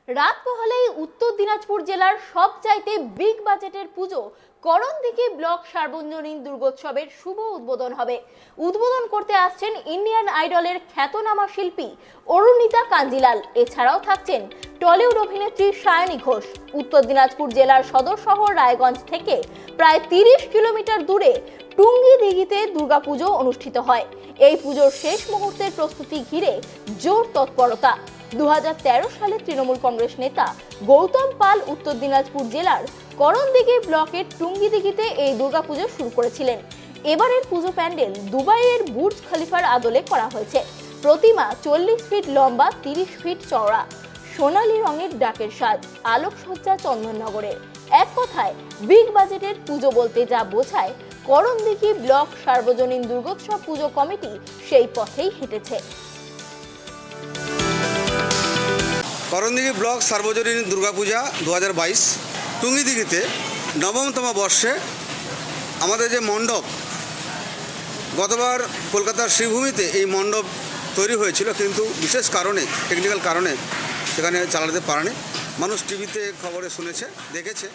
রাত পোহালেই উত্তর দিনাজপুর জেলার সবচাইতে বিগ বাজেটের পুজো করণদিঘি ব্লক সার্বজনীন দুর্গোৎসবের শুভ উদ্বোধন হবে। উদ্বোধন করতে আসছেন ইন্ডিয়ান আইডলের খ্যাতনামা শিল্পী অরুণিতা কাঞ্জিলাল। এছাড়াও থাকছেন টলিউড অভিনেত্রী সায়নী ঘোষ। উত্তর দিনাজপুর জেলার সদর শহর রায়গঞ্জ থেকে প্রায় 30 কিলোমিটার দূরে টুঙ্গিদিঘিতে দুর্গাপুজো অনুষ্ঠিত হয়। এই পুজোর শেষ মুহূর্তের প্রস্তুতি ঘিরে জোর তৎপরতা। 2013 সালে তৃণমূল কংগ্রেস নেতা গৌতম পাল উত্তর দিনাজপুর জেলার করণদিঘি ব্লকের টুঙ্গিদিঘিতে এই দুর্গাপুজো শুরু করেছিলেন। এবারের পুজো প্যান্ডেল দুবাইয়ের বুর্জ খলিফার আদলে করা হয়েছে। প্রতিমা 40 ফিট লম্বা, 30 ফিট চওড়া, সোনালী রঙের ডাকের সাজ, আলোকসজ্জা চন্দননগরের। এক কথায় বিগ বাজেটের পুজো বলতে যা বোঝায়, করণদিঘি ব্লক সার্বজনীন দুর্গোৎসব পুজো কমিটি সেই পথেই হেঁটেছে। করণদিঘি ব্লক সার্বজনীন দুর্গাপূজা 2022 টুঙ্গিদিঘিতে নবমতম বর্ষে আমাদের যে মণ্ডপ, গতবার কলকাতার শ্রীভূমিতে এই মণ্ডপ তৈরি হয়েছিল, কিন্তু বিশেষ কারণে, টেকনিক্যাল কারণে সেখানে চালাতে পারেনি। মানুষ টিভিতে খবরে শুনেছে, দেখেছে।